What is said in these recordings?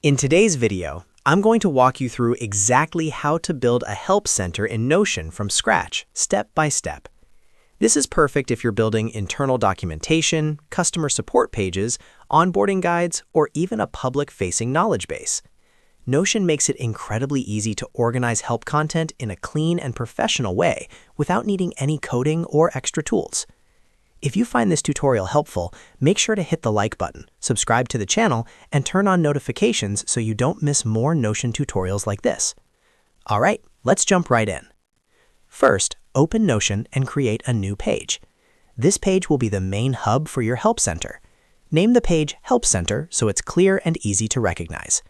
In today's video, I'm going to walk you through exactly how to build a help center in Notion from scratch, step by step. This is perfect if you're building internal documentation, customer support pages, onboarding guides, or even a public-facing knowledge base. Notion makes it incredibly easy to organize help content in a clean and professional way without needing any coding or extra tools. If you find this tutorial helpful, make sure to hit the like button, subscribe to the channel, and turn on notifications so you don't miss more Notion tutorials like this. All right, let's jump right in. First, open Notion and create a new page. This page will be the main hub for your help center. Name the page Help Center so it's clear and easy to recognize.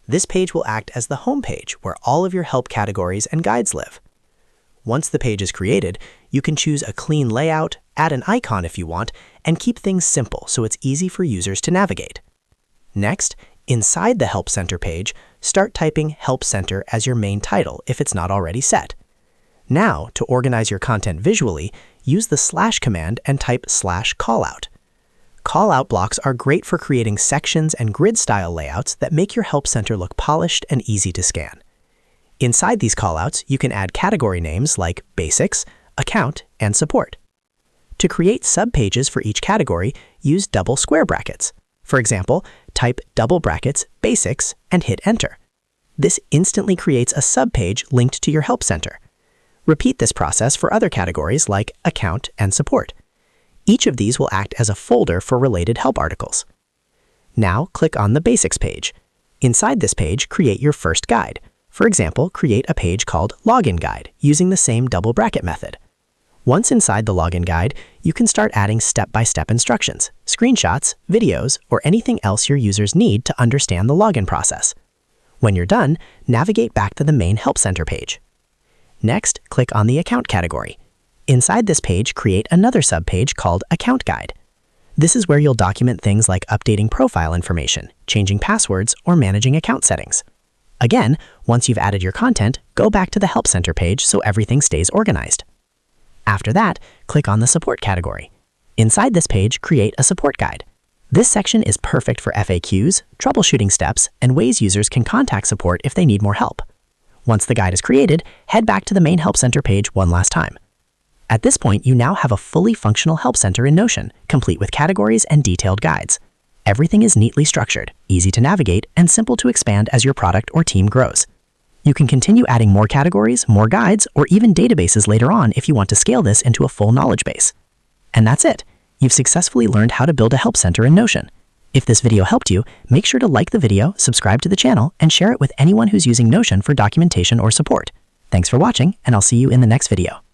This page will act as the home page where all of your help categories and guides live. Once the page is created, you can choose a clean layout, add an icon if you want, and keep things simple so it's easy for users to navigate. Next, inside the Help Center page, start typing Help Center as your main title if it's not already set. Now, to organize your content visually, use the / command and type /callout. Callout blocks are great for creating sections and grid-style layouts that make your help center look polished and easy to scan. Inside these callouts, you can add category names like Basics, Account, and Support. To create subpages for each category, use double square brackets. For example, type double brackets Basics and hit Enter. This instantly creates a subpage linked to your help center. Repeat this process for other categories like Account and Support. Each of these will act as a folder for related help articles. Now click on the Basics page. Inside this page, create your first guide. For example, create a page called Login Guide using the same double bracket method. Once inside the login guide, you can start adding step-by-step instructions, screenshots, videos, or anything else your users need to understand the login process. When you're done, navigate back to the main Help Center page. Next, click on the Account category. Inside this page, create another subpage called Account Guide. This is where you'll document things like updating profile information, changing passwords, or managing account settings. Again, once you've added your content, go back to the Help Center page so everything stays organized. After that, click on the Support category. Inside this page, create a support guide. This section is perfect for FAQs, troubleshooting steps, and ways users can contact support if they need more help. Once the guide is created, head back to the main Help Center page one last time. At this point, you now have a fully functional Help Center in Notion, complete with categories and detailed guides. Everything is neatly structured, easy to navigate, and simple to expand as your product or team grows. You can continue adding more categories, more guides, or even databases later on if you want to scale this into a full knowledge base. And that's it. You've successfully learned how to build a help center in Notion. If this video helped you, make sure to like the video, subscribe to the channel, and share it with anyone who's using Notion for documentation or support. Thanks for watching, and I'll see you in the next video.